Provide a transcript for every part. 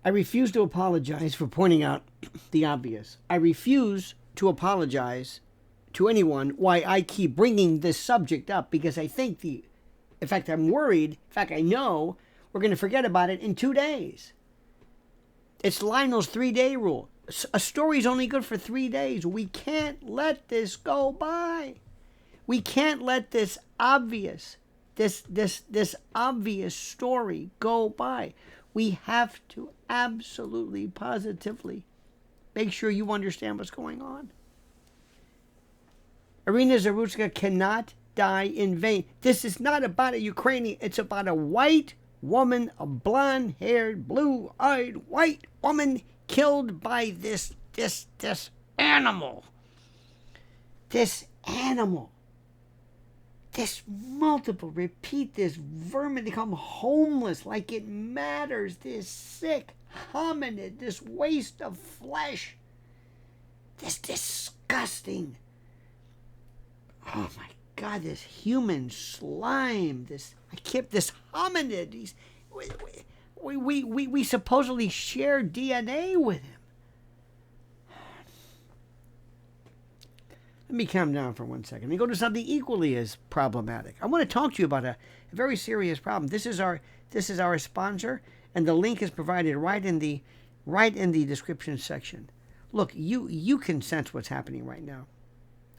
I refuse to apologize for pointing out the obvious. I refuse to apologize to anyone why I keep bringing this subject up, because I think in fact, I'm worried, in fact, I know we're going to forget about it in 2 days. It's Lionel's 3-day rule. A story's only good for 3 days. We can't let this go by. We can't let this obvious obvious story go by. We have to absolutely, positively make sure you understand what's going on. Iryna Zarutska cannot die in vain. This is not about a Ukrainian. It's about a white woman, a blonde-haired, blue-eyed white woman killed by this animal. This animal. This multiple, repeat, this vermin, they become homeless like it matters. This sick hominid, this waste of flesh. This disgusting, oh my God, this human slime, this hominid. We supposedly share DNA with him. Let me calm down for 1 second. Let me go to something equally as problematic. I want to talk to you about a very serious problem. This is our sponsor, and the link is provided right in the description section. Look, you can sense what's happening right now.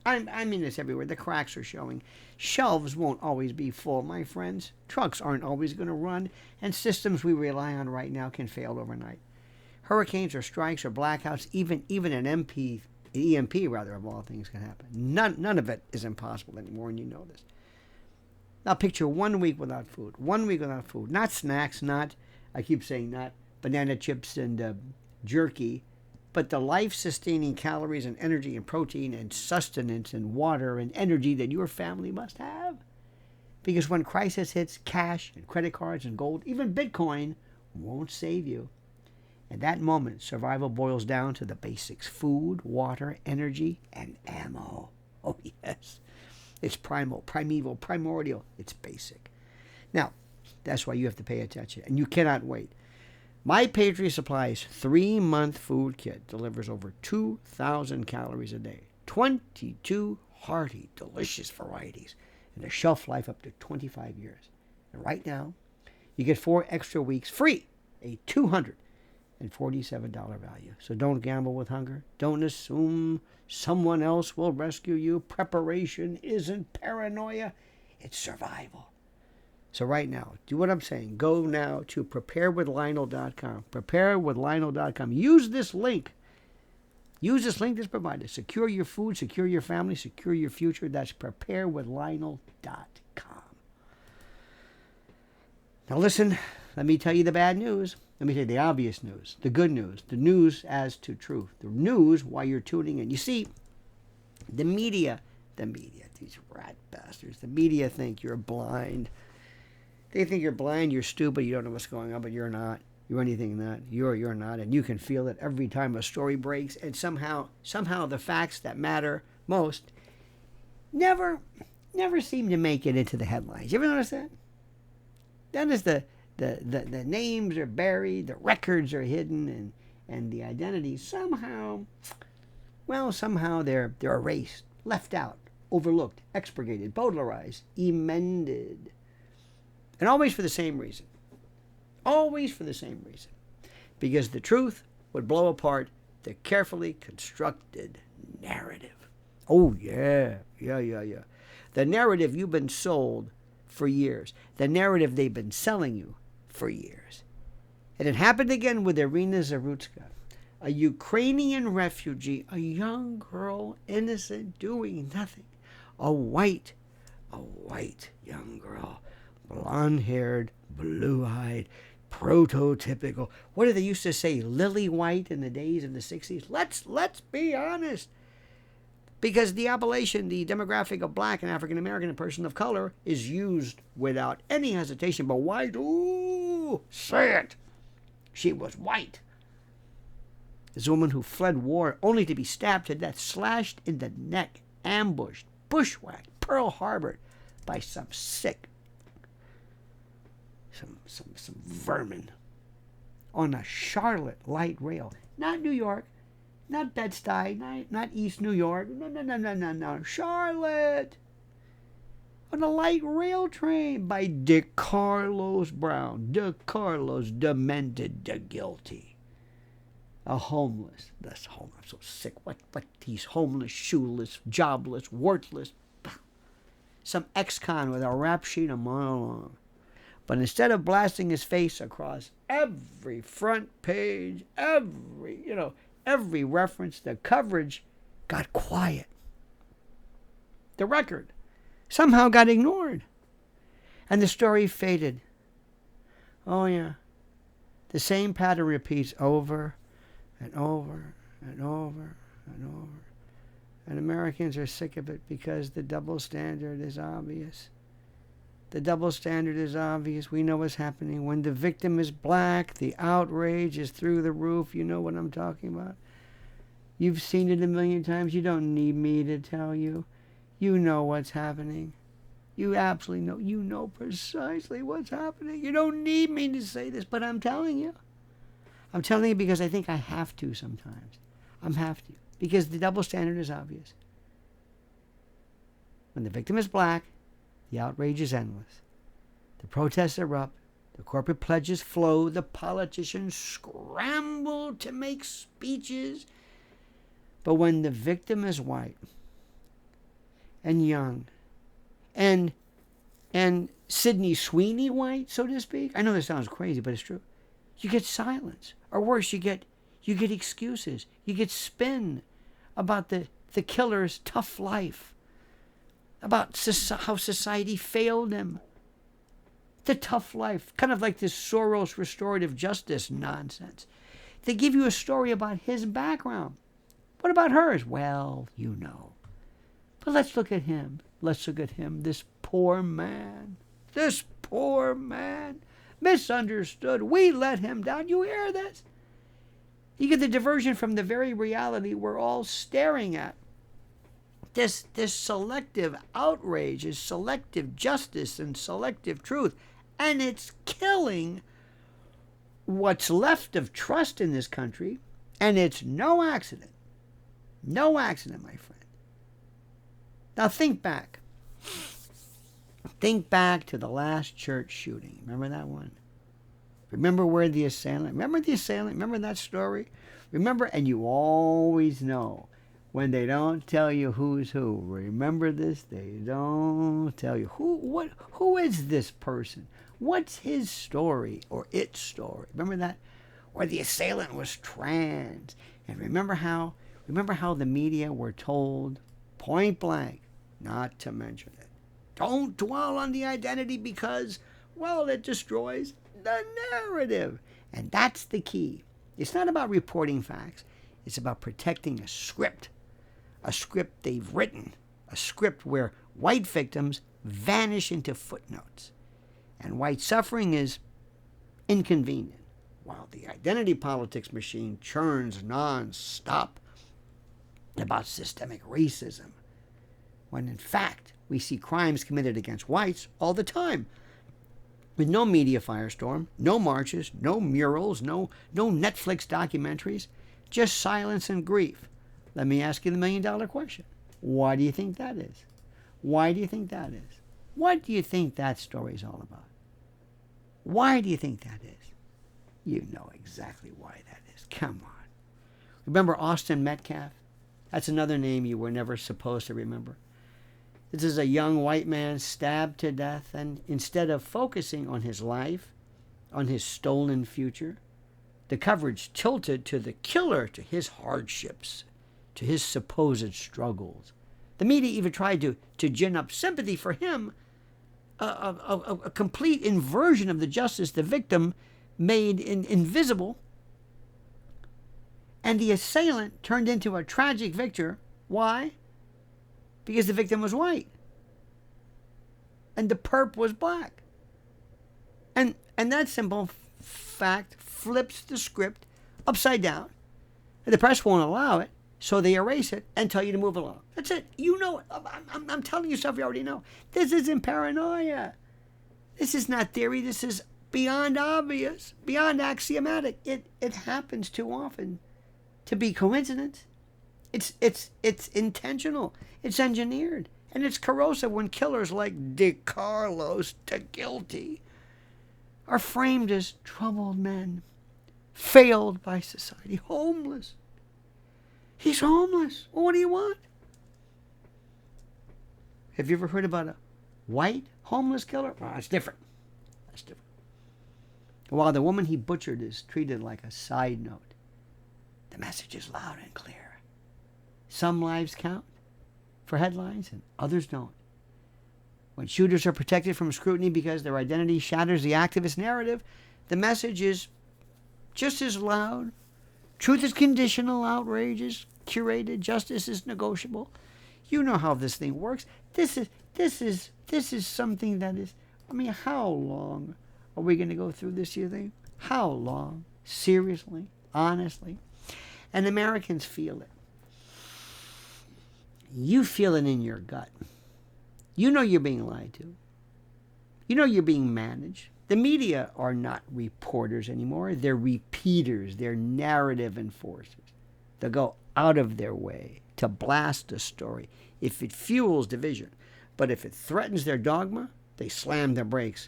I mean this everywhere. The cracks are showing. Shelves won't always be full, my friends. Trucks aren't always going to run, and systems we rely on right now can fail overnight. Hurricanes or strikes or blackouts, even an EMP of all things, can happen. None of it is impossible anymore, and you know this. Now picture 1 week without food. 1 week without food. Not snacks, not banana chips and jerky, but the life-sustaining calories and energy and protein and sustenance and water and energy that your family must have. Because when crisis hits, cash and credit cards and gold, even Bitcoin, won't save you. At that moment, survival boils down to the basics: food, water, energy, and ammo. Oh, yes. It's primal, primeval, primordial. It's basic. Now, that's why you have to pay attention, and you cannot wait. My Patriot Supplies 3-month food kit delivers over 2,000 calories a day, 22 hearty, delicious varieties, and a shelf life up to 25 years. And right now, you get 4 extra weeks free, a $247 value. So don't gamble with hunger. Don't assume someone else will rescue you. Preparation isn't paranoia. It's survival. So right now, do what I'm saying. Go now to preparewithlionel.com. Preparewithlionel.com. Use this link. Use this link that's provided. Secure your food, secure your family, secure your future. That's preparewithlionel.com. Now listen, let me tell you the bad news. Let me tell you the obvious news, the good news, the news as to truth, the news why you're tuning in. You see, the media, these rat bastards, the media think you're blind. They think you're blind, you're stupid, you don't know what's going on, but you're not. You're anything that you're not, and you can feel it every time a story breaks. And somehow the facts that matter most never seem to make it into the headlines. You ever notice that? That is the names are buried, the records are hidden, and the identities somehow they're erased, left out, overlooked, expurgated, Bowdlerized, emended. And always for the same reason. Always for the same reason. Because the truth would blow apart the carefully constructed narrative. Oh, yeah. The narrative you've been sold for years. The narrative they've been selling you for years. And it happened again with Iryna Zarutska, a Ukrainian refugee, a young girl, innocent, doing nothing. A white young girl. Blonde-haired, blue-eyed, prototypical. What did they used to say? Lily white in the days of the 60s? Let's be honest. Because the appellation, the demographic of black and African American and person of color is used without any hesitation. But white, ooh, say it. She was white. This woman who fled war only to be stabbed to death, slashed in the neck, ambushed, bushwhacked, Pearl Harbored by some sick, some vermin. on a Charlotte light rail. Not New York, not Bed-Stuy, not East New York. No. Charlotte. On a light rail train by Decarlos Brown. Decarlos, demented, de guilty. A homeless. That's home. I'm so sick. What he's homeless, shoeless, jobless, worthless. Some ex-con with a rap sheet a mile long. But instead of blasting his face across every front page, every reference, the coverage got quiet. The record somehow got ignored. And the story faded. Oh, yeah. The same pattern repeats over and over and over and over. And Americans are sick of it because the double standard is obvious. The double standard is obvious. We know what's happening. When the victim is black, the outrage is through the roof. You know what I'm talking about. You've seen it a million times. You don't need me to tell you. You know what's happening. You absolutely know. You know precisely what's happening. You don't need me to say this, but I'm telling you. I'm telling you because I think I have to sometimes. I have to. Because the double standard is obvious. When the victim is black, the outrage is endless. The protests erupt. The corporate pledges flow. The politicians scramble to make speeches. But when the victim is white and young and Sydney Sweeney white, so to speak, I know this sounds crazy, but it's true. You get silence. Or worse, you get excuses. You get spin about the killer's tough life. About how society failed him. The tough life. Kind of like this Soros restorative justice nonsense. They give you a story about his background. What about hers? Well, you know. But let's look at him. Let's look at him. This poor man. This poor man. Misunderstood. We let him down. You hear this? You get the diversion from the very reality we're all staring at. This selective outrage is selective justice and selective truth. And it's killing what's left of trust in this country. And it's no accident. No accident, my friend. Now think back. Think back to the last church shooting. Remember that one? Remember Remember the assailant? Remember that story? Remember, and you always know when they don't tell you who's who. Remember this? They don't tell you. Who is this person? What's his story or its story? Remember that? Or the assailant was trans. And remember how the media were told, point blank, not to mention it. Don't dwell on the identity because, well, it destroys the narrative. And that's the key. It's not about reporting facts. It's about protecting a script they've written, a script where white victims vanish into footnotes. And white suffering is inconvenient, while the identity politics machine churns non-stop about systemic racism, when in fact we see crimes committed against whites all the time, with no media firestorm, no marches, no murals, no Netflix documentaries, just silence and grief. Let me ask you the million-dollar question. Why do you think that is? Why do you think that is? What do you think that story is all about? Why do you think that is? You know exactly why that is. Come on. Remember Austin Metcalf? That's another name you were never supposed to remember. This is a young white man stabbed to death, and instead of focusing on his life, on his stolen future, the coverage tilted to the killer, to his hardships, to his supposed struggles. The media even tried to gin up sympathy for him, a complete inversion of the justice the victim made invisible. And the assailant turned into a tragic victor. Why? Because the victim was white. And the perp was black. And that simple fact flips the script upside down. And the press won't allow it, so they erase it and tell you to move along. That's it. You know it. I'm telling you stuff you already know. This isn't paranoia. This is not theory. This is beyond obvious, beyond axiomatic. It happens too often to be coincidence. It's intentional. It's engineered. And it's corrosive when killers like Decarlos, the guilty, are framed as troubled men, failed by society, homeless. He's homeless. Well, what do you want? Have you ever heard about a white homeless killer? Well, that's different. That's different. While the woman he butchered is treated like a side note, the message is loud and clear. Some lives count for headlines and others don't. When shooters are protected from scrutiny because their identity shatters the activist narrative, the message is just as loud. Truth is conditional, outrage is curated, justice is negotiable. You know how this thing works. This is something that is, I mean, how long are we going to go through this, you think? How long? Seriously? Honestly? And Americans feel it. You feel it in your gut. You know you're being lied to. You know you're being managed. The media are not reporters anymore. They're repeaters. They're narrative enforcers. They'll go out of their way to blast a story if it fuels division. But if it threatens their dogma, they slam their brakes.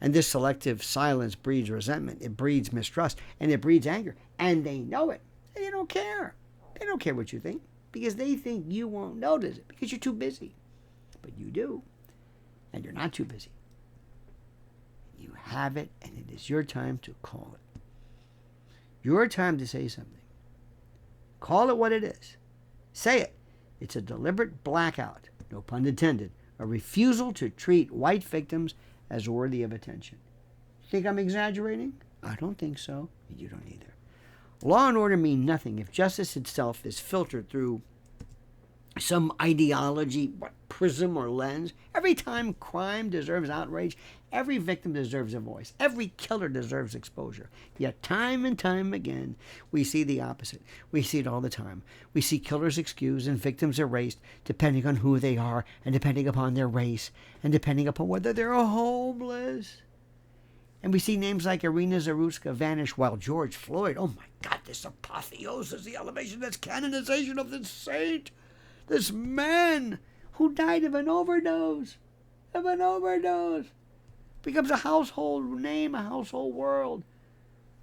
And this selective silence breeds resentment. It breeds mistrust. And it breeds anger. And they know it. They don't care. They don't care what you think. Because they think you won't notice it. Because you're too busy. But you do. And you're not too busy. You have it, and it is your time to call it. Your time to say something. Call it what it is. Say it. It's a deliberate blackout, no pun intended, a refusal to treat white victims as worthy of attention. Think I'm exaggerating? I don't think so. You don't either. Law and order mean nothing if justice itself is filtered through some ideology, prism or lens. Every time crime deserves outrage, every victim deserves a voice. Every killer deserves exposure. Yet time and time again, we see the opposite. We see it all the time. We see killers excused and victims erased depending on who they are and depending upon their race and depending upon whether they're homeless. And we see names like Iryna Zarutska vanish while George Floyd, oh my God, this apotheosis, the elevation, this canonization of this saint, this man who died of an overdose, becomes a household name, a household word.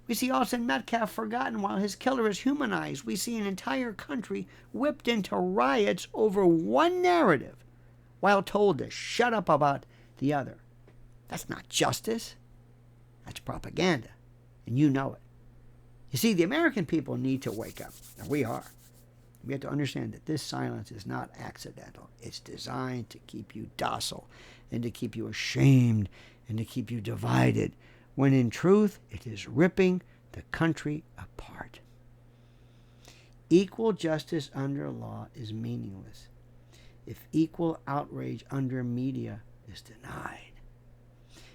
We see Austin Metcalf forgotten while his killer is humanized. We see an entire country whipped into riots over one narrative while told to shut up about the other. That's not justice. That's propaganda. And you know it. You see, the American people need to wake up. And we are. We have to understand that this silence is not accidental. It's designed to keep you docile and to keep you ashamed and to keep you divided, when in truth it is ripping the country apart. Equal justice under law is meaningless if equal outrage under media is denied.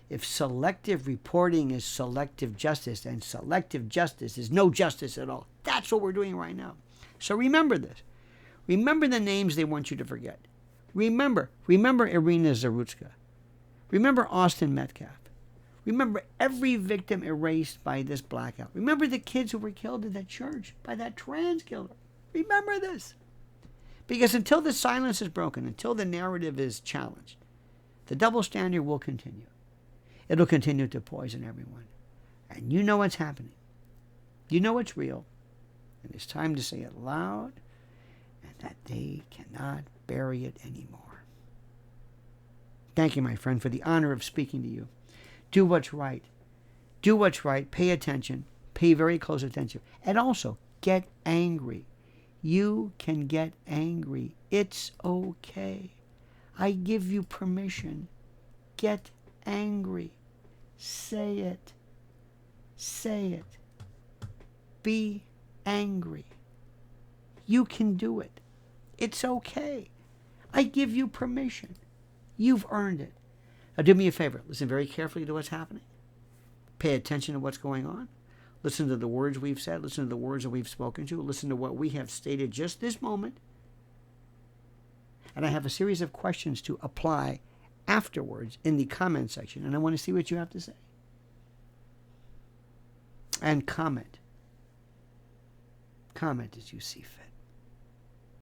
If selective reporting is selective justice and selective justice is no justice at all, that's what we're doing right now. So remember this. Remember the names they want you to forget. Remember Iryna Zarutska. Remember Austin Metcalf. Remember every victim erased by this blackout. Remember the kids who were killed in that church by that trans killer. Remember this. Because until the silence is broken, until the narrative is challenged, the double standard will continue. It'll continue to poison everyone. And you know what's happening. You know it's real. And it's time to say it loud, and that they cannot bury it anymore. Thank you, my friend, for the honor of speaking to you. Do what's right. Do what's right. Pay attention. Pay very close attention. And also, get angry. You can get angry. It's okay. I give you permission. Get angry. Say it. Say it. Be angry. You can do it. It's okay. I give you permission. You've earned it. Now do me a favor. Listen very carefully to what's happening. Pay attention to what's going on. Listen to the words we've said. Listen to the words that we've spoken to. Listen to what we have stated just this moment. And I have a series of questions to apply afterwards in the comment section. And I want to see what you have to say. and comment. Comment as you see fit.